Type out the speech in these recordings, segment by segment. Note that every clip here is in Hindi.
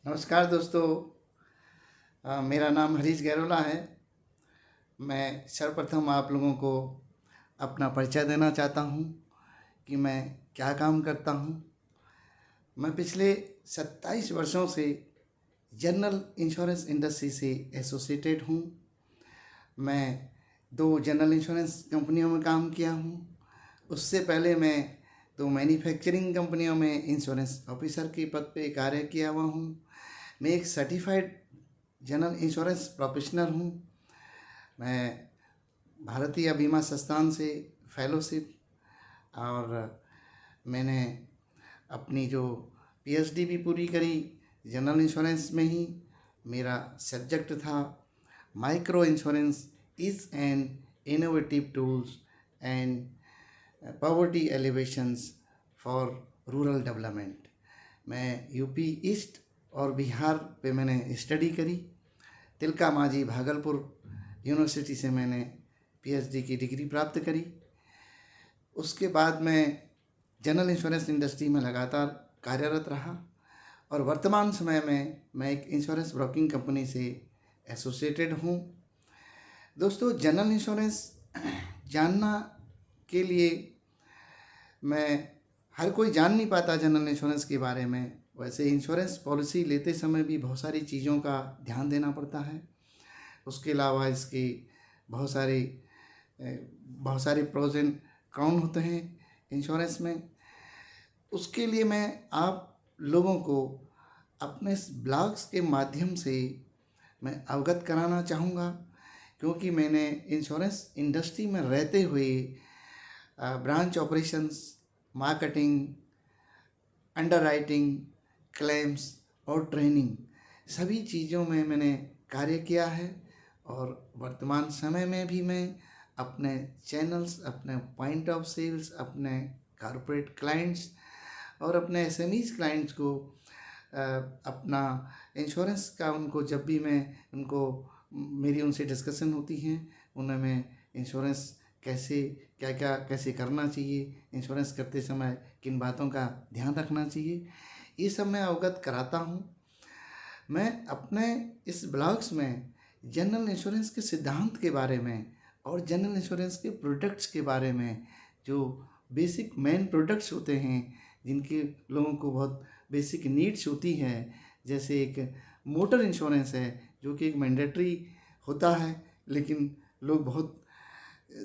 नमस्कार दोस्तों। मेरा नाम हरीश गैरोला है। मैं सर्वप्रथम आप लोगों को अपना परिचय देना चाहता हूँ कि मैं क्या काम करता हूँ। मैं पिछले 27 वर्षों से जनरल इंश्योरेंस इंडस्ट्री से एसोसिएटेड हूँ। मैं 2 जनरल इंश्योरेंस कंपनियों में काम किया हूँ। उससे पहले मैं 2 मैन्युफैक्चरिंग कंपनियों में इंश्योरेंस ऑफिसर के पद पे कार्य किया हुआ हूँ। मैं एक सर्टिफाइड जनरल इंश्योरेंस प्रोफेशनल हूँ। मैं भारतीय बीमा संस्थान से फेलोशिप और मैंने अपनी जो पीएचडी भी पूरी करी जनरल इंश्योरेंस में ही। मेरा सब्जेक्ट था micro insurance is an innovative tools and poverty elevations for rural development. मैं यूपी ईस्ट और बिहार पे मैंने स्टडी करी। तिलका मांझी भागलपुर यूनिवर्सिटी से मैंने पीएचडी की डिग्री प्राप्त करी। उसके बाद मैं जनरल इंश्योरेंस इंडस्ट्री में लगातार कार्यरत रहा और वर्तमान समय में मैं एक इंश्योरेंस ब्रोकिंग कंपनी से एसोसिएटेड हूँ। दोस्तों, जनरल इंश्योरेंस जानना के लिए मैं हर कोई जान नहीं पाता जनरल इंश्योरेंस के बारे में। वैसे इंश्योरेंस पॉलिसी लेते समय भी बहुत सारी चीज़ों का ध्यान देना पड़ता है। उसके अलावा इसके बहुत सारे बहुत सारे प्रोज एंड कॉन होते हैं इंश्योरेंस में। उसके लिए मैं आप लोगों को अपने इस ब्लॉग्स के माध्यम से मैं अवगत कराना चाहूँगा, क्योंकि मैंने इंश्योरेंस इंडस्ट्री में रहते हुए branch operations, marketing, underwriting, claims और ट्रेनिंग सभी चीज़ों में मैंने कार्य किया है। और वर्तमान समय में भी मैं अपने चैनल्स, अपने पॉइंट ऑफ सेल्स, अपने कॉरपोरेट क्लाइंट्स और अपने एसएमईज क्लाइंट्स को अपना इंश्योरेंस का उनको जब भी मैं उनको मेरी उनसे डिस्कशन होती हैं, उन्हें मैं इंश्योरेंस कैसे क्या क्या कैसे करना चाहिए, इंश्योरेंस करते समय किन बातों का ध्यान रखना चाहिए, ये सब मैं अवगत कराता हूँ। मैं अपने इस ब्लॉग्स में जनरल इंश्योरेंस के सिद्धांत के बारे में और जनरल इंश्योरेंस के प्रोडक्ट्स के बारे में, जो बेसिक मेन प्रोडक्ट्स होते हैं जिनके लोगों को बहुत बेसिक नीड्स होती है, जैसे एक मोटर इंश्योरेंस है जो कि एक मैंडेटरी होता है, लेकिन लोग बहुत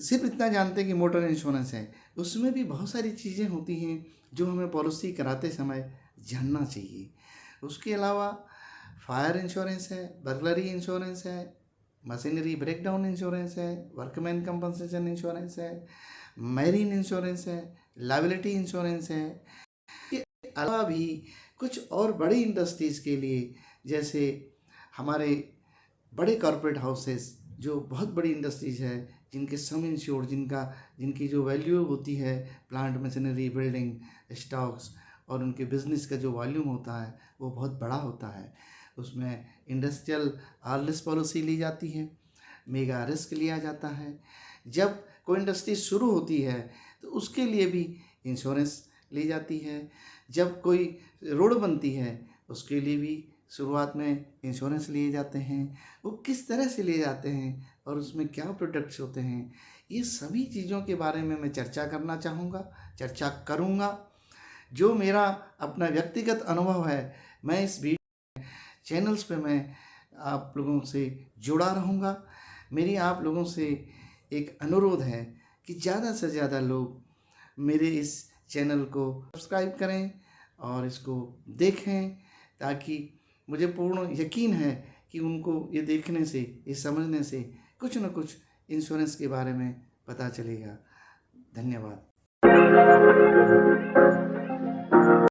सिर्फ इतना जानते हैं कि मोटर इंश्योरेंस है। उसमें भी बहुत सारी चीज़ें होती हैं जो हमें पॉलिसी कराते समय जानना चाहिए। उसके अलावा फायर इंश्योरेंस है, बर्गलरी इंश्योरेंस है, मशीनरी ब्रेकडाउन इंश्योरेंस है, वर्कमैन कंपनसेशन इंश्योरेंस है, मैरीन इंश्योरेंस है, लायबिलिटी इंश्योरेंस है। के अलावा भी कुछ और बड़ी इंडस्ट्रीज़ के लिए, जैसे हमारे बड़े कॉरपोरेट हाउसेस जो बहुत बड़ी इंडस्ट्रीज़ है, जिनके सम इंश्योर्ड, जिनकी जो वैल्यू होती है प्लांट, मशीनरी, बिल्डिंग, स्टॉक्स और उनके बिजनेस का जो वॉल्यूम होता है वो बहुत बड़ा होता है। उसमें इंडस्ट्रियल ऑल रिस्क पॉलिसी ली जाती है, मेगा रिस्क लिया जाता है। जब कोई इंडस्ट्री शुरू होती है तो उसके लिए भी इंश्योरेंस ली जाती है। जब कोई रोड बनती है उसके लिए भी शुरुआत में इंश्योरेंस लिए जाते हैं। वो किस तरह से लिए जाते हैं और उसमें क्या प्रोडक्ट्स होते हैं, ये सभी चीज़ों के बारे में मैं चर्चा करना चाहूँगा, चर्चा करूँगा। जो मेरा अपना व्यक्तिगत अनुभव है, मैं इस चैनल्स पे मैं आप लोगों से जुड़ा रहूँगा। मेरी आप लोगों से एक अनुरोध है कि ज़्यादा से ज़्यादा लोग मेरे इस चैनल को सब्सक्राइब करें और इसको देखें, ताकि मुझे पूर्ण यकीन है कि उनको ये देखने से, ये समझने से कुछ न कुछ इंश्योरेंस के बारे में पता चलेगा। धन्यवाद।